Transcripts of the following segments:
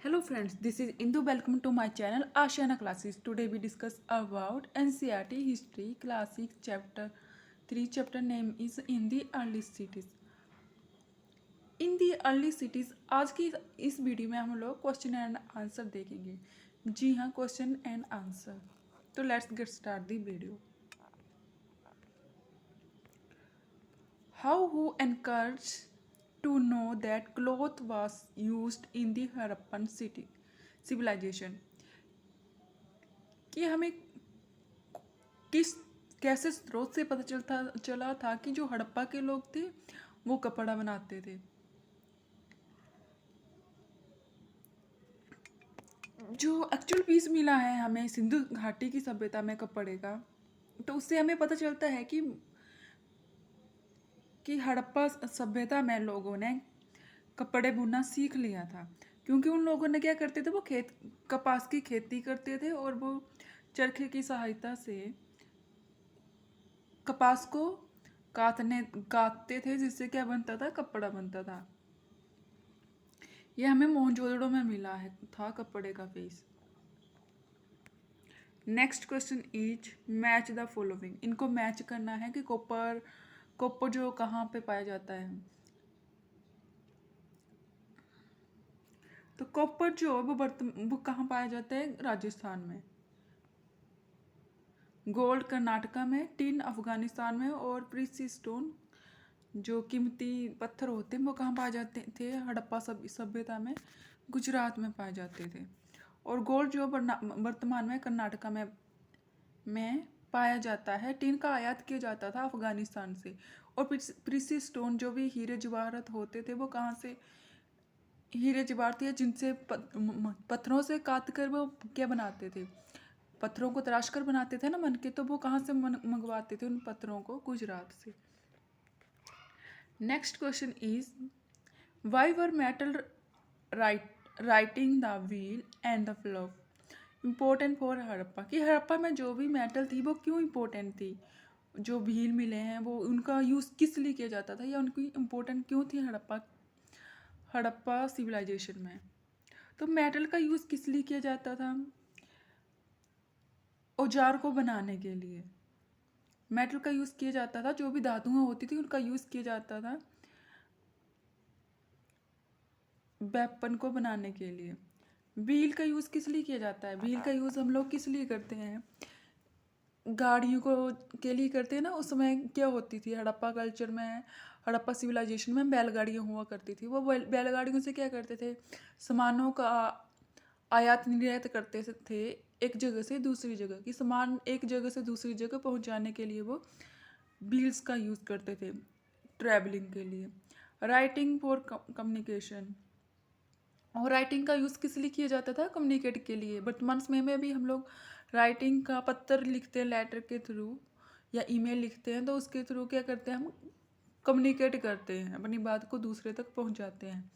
Hello friends, this is Indu. Welcome to my channel Ashana Classes. Today we discuss about NCERT History Classics Chapter 3. Chapter name is In the Early Cities. In the early cities आज की इस video में हम लोग question and answer देखेंगे। जी हाँ, question and answer. तो let's get start the video. How who encourage to know that cloth was used in the Harappan city civilization कि हमें किस कैसे स्रोत से पता चला था कि जो हड़प्पा के लोग थे वो कपड़ा बनाते थे। जो एक्चुअल पीस मिला है हमें सिंधु घाटी की सभ्यता में कपड़े का, तो उससे हमें पता चलता है कि हड़प्पा सभ्यता में लोगों ने कपड़े बुनना सीख लिया था, क्योंकि उन लोगों ने क्या करते थे, वो कपास की खेती करते थे और वो चरखे की सहायता से कपास को काटते थे, जिससे क्या बनता था, कपड़ा बनता था। ये हमें मोहनजोदड़ो में मिला है था कपड़े का पीस। Next question is match the following. इनको मैच करना है कि कॉपर जो कहाँ पे पाया जाता है। तो कॉपर जो वो कहाँ पाया जाता है, राजस्थान में। गोल्ड कर्नाटका में, टिन अफगानिस्तान में और प्रीसी स्टोन जो कीमती पत्थर होते हैं वो कहाँ पाए जाते थे, हड़प्पा सभ्यता में, गुजरात में पाए जाते थे। और गोल्ड जो वर्तमान में कर्नाटका में पाया जाता है। टिन का आयात किया जाता था अफगानिस्तान से। और प्रीसी स्टोन जो भी हीरे जवाहरात होते थे वो कहाँ से, हीरे जवाहरात थे जिनसे पत्थरों से काट कर वो क्या बनाते थे, पत्थरों को तराश कर बनाते थे ना मन के, तो वो कहाँ से मंगवाते थे उन पत्थरों को, गुजरात से। Next question is why were metal writing the wheel and the plough important for Harappa. कि हड़प्पा में जो भी मेटल थी वो क्यों इम्पोर्टेंट थी, जो व्हील मिले हैं वो उनका यूज़ किस लिए किया जाता था या उनकी इम्पोर्टेंट क्यों थी हड़प्पा सिविलाइजेशन में। तो मेटल का यूज़ किस लिए किया जाता था, औजार को बनाने के लिए मेटल का यूज़ किया जाता था। जो भी धातुएं होती थी उनका यूज़ किया जाता था वेपन को बनाने के लिए। व्हील का यूज़ किस लिए किया जाता है, व्हील का यूज़ हम लोग किस लिए करते हैं, गाड़ियों को के लिए करते हैं ना। उस समय क्या होती थी हड़प्पा कल्चर में, हड़प्पा सिविलाइजेशन में बैलगाड़ियाँ हुआ करती थी। वो बैलगाड़ियों से क्या करते थे, सामानों का आयात निर्यात करते थे एक जगह से दूसरी जगह। की सामान एक जगह से दूसरी जगह पहुंचाने के लिए वो व्हील्स का यूज़ करते थे ट्रैवलिंग के लिए। राइटिंग फॉर कम्युनिकेशन, और राइटिंग का यूज़ किस लिए किया जाता था, कम्युनिकेट के लिए। वर्तमान समय में भी हम लोग राइटिंग का पत्र लिखते हैं लेटर के थ्रू या ईमेल लिखते हैं, तो उसके थ्रू क्या करते हैं, हम कम्युनिकेट करते हैं, अपनी बात को दूसरे तक पहुंचाते हैं।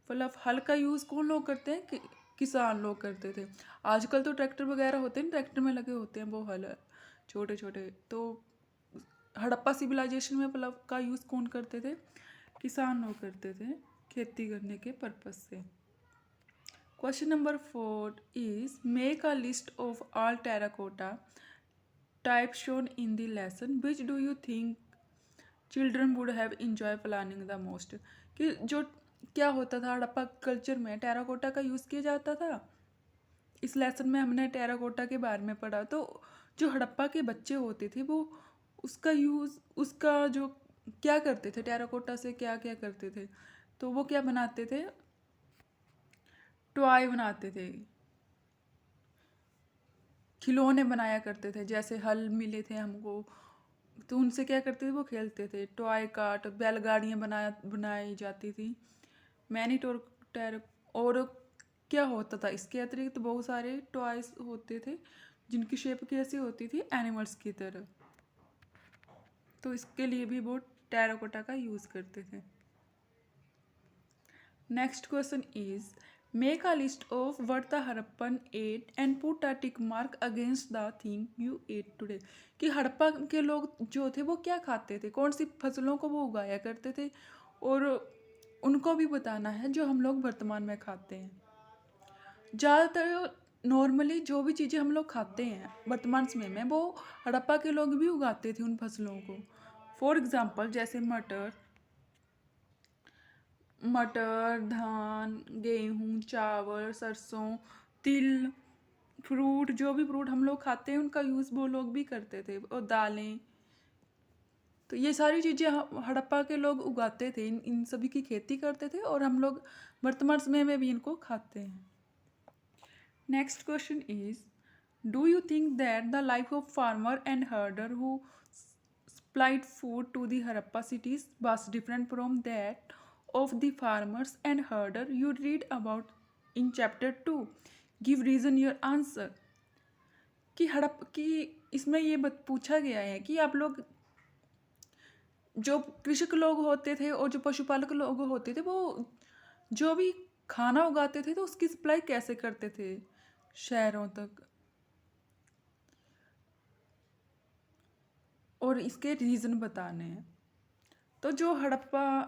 मतलब हल का यूज़ कौन लोग करते हैं, किसान लोग करते थे। आजकल तो ट्रैक्टर वगैरह होते हैं, ट्रैक्टर में लगे होते हैं वो हल छोटे छोटे। तो हड़प्पा सिविलाइजेशन में प्लव का यूज़ कौन करते थे, किसान लोग करते थे खेती करने के पर्पज़ से। Question number 4 is make a list of all terracotta types shown in the lesson. Which do you think children would have enjoyed planning the most? कि जो क्या होता था हड़प्पा कल्चर में, टेराकोटा का यूज़ किया जाता था। इस लेसन में हमने टेराकोटा के बारे में पढ़ा। तो जो हड़प्पा के बच्चे होते थे वो उसका यूज़, उसका जो क्या करते थे, टेराकोटा से क्या क्या करते थे, तो वो क्या बनाते थे, टॉय बनाते थे, खिलौने बनाया करते थे। जैसे हल मिले थे हमको तो उनसे क्या करते थे, वो खेलते थे। टॉय कार्ट, बैलगाड़ियाँ बनाई जाती थी, मैनीटोर टैर। और क्या होता था, इसके अतिरिक्त बहुत सारे टॉयज होते थे जिनकी शेप कैसी होती थी, एनिमल्स की तरह। तो इसके लिए भी वो टेराकोटा का यूज़ करते थे। Next question is make a list of what the Harappan ate and put a tick mark against the thing you ate today. कि हड़प्पा के लोग जो थे वो क्या खाते थे, कौन सी फसलों को वो उगाया करते थे, और उनको भी बताना है जो हम लोग वर्तमान में खाते हैं। ज़्यादातर नॉर्मली जो भी चीज़ें हम लोग खाते हैं वर्तमान समय में, वो हड़प्पा के लोग भी उगाते थे उन फसलों को। फॉर एग्जाम्पल जैसे मटर, धान, गेहूँ, चावल, सरसों, तिल, फ्रूट, जो भी फ्रूट हम लोग खाते हैं उनका यूज़ वो लोग भी करते थे, और दालें। तो ये सारी चीज़ें हड़प्पा के लोग उगाते थे, इन सभी की खेती करते थे, और हम लोग वर्तमान समय में भी इनको खाते हैं। Next question is, do you think that the life of farmer and हर्डर who supplied food to the Harappa cities was different from that of the farmers and herder you read about in chapter 2? Give reason your answer. कि हड़प की इसमें ये पूछा गया है कि आप लोग, जो कृषक लोग होते थे और जो पशुपालक लोग होते थे, वो जो भी खाना उगाते थे तो उसकी सप्लाई कैसे करते थे शहरों तक, और इसके रीज़न बताने हैं। तो जो हड़प्पा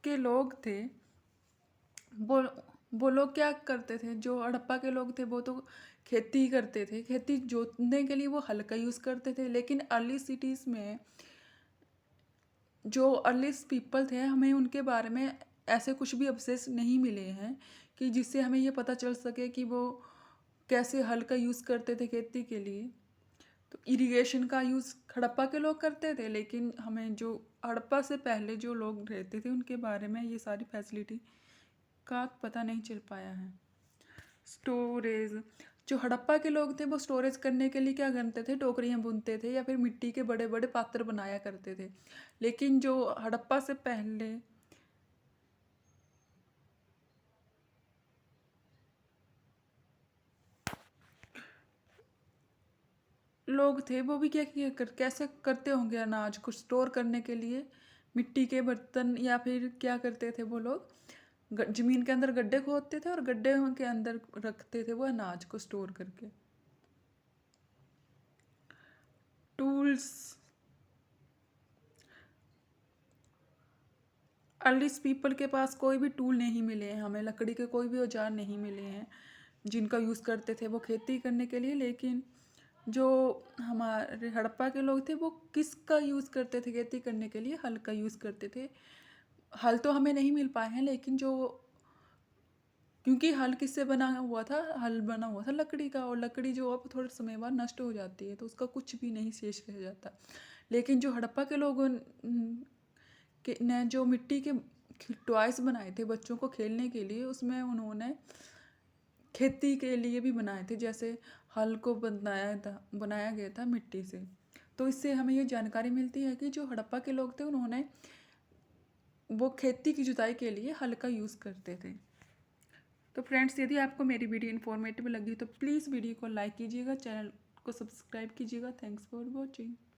के लोग थे, वो वो लोग क्या करते थे, जो हड़प्पा के लोग थे वो तो खेती करते थे, खेती जोतने के लिए वो हल का यूज़ करते थे। लेकिन अर्ली सिटीज़ में जो अर्ली पीपल थे, हमें उनके बारे में ऐसे कुछ भी अवशेष नहीं मिले हैं कि जिससे हमें ये पता चल सके कि वो कैसे हल का यूज़ करते थे खेती के लिए। तो इरिगेशन का यूज़ हड़प्पा के लोग करते थे, लेकिन हमें जो हड़प्पा से पहले जो लोग रहते थे उनके बारे में ये सारी फैसिलिटी का पता नहीं चल पाया है। स्टोरेज, जो हड़प्पा के लोग थे वो स्टोरेज करने के लिए क्या करते थे, टोकरियाँ बुनते थे या फिर मिट्टी के बड़े बड़े पात्र बनाया करते थे। लेकिन जो हड़प्पा से पहले लोग थे, वो भी कैसे करते होंगे अनाज को स्टोर करने के लिए, मिट्टी के बर्तन, या फिर क्या करते थे वो लोग, जमीन के अंदर गड्ढे खोदते थे और गड्ढे के अंदर रखते थे वो अनाज को स्टोर करके। टूल्स, अर्लीस्ट पीपल के पास कोई भी टूल नहीं मिले हैं, हमें लकड़ी के कोई भी औजार नहीं मिले हैं जिनका यूज़ करते थे वो खेती करने के लिए। लेकिन जो हमारे हड़प्पा के लोग थे वो किसका यूज़ करते थे खेती करने के लिए, हल का यूज़ करते थे। हल तो हमें नहीं मिल पाए हैं, लेकिन जो, क्योंकि हल किससे बना हुआ था, हल बना हुआ था लकड़ी का, और लकड़ी जो अब थोड़े समय बाद नष्ट हो जाती है तो उसका कुछ भी नहीं शेष रह जाता। लेकिन जो हड़प्पा के लोगों ने जो मिट्टी के टॉयस बनाए थे बच्चों को खेलने के लिए, उसमें उन्होंने खेती के लिए भी बनाए थे, जैसे हल को बनाया गया था मिट्टी से। तो इससे हमें ये जानकारी मिलती है कि जो हड़प्पा के लोग थे उन्होंने वो खेती की जुताई के लिए हल का यूज़ करते थे। तो फ्रेंड्स, यदि आपको मेरी वीडियो इन्फॉर्मेटिव लगी तो प्लीज़ वीडियो को लाइक कीजिएगा, चैनल को सब्सक्राइब कीजिएगा। Thanks for watching.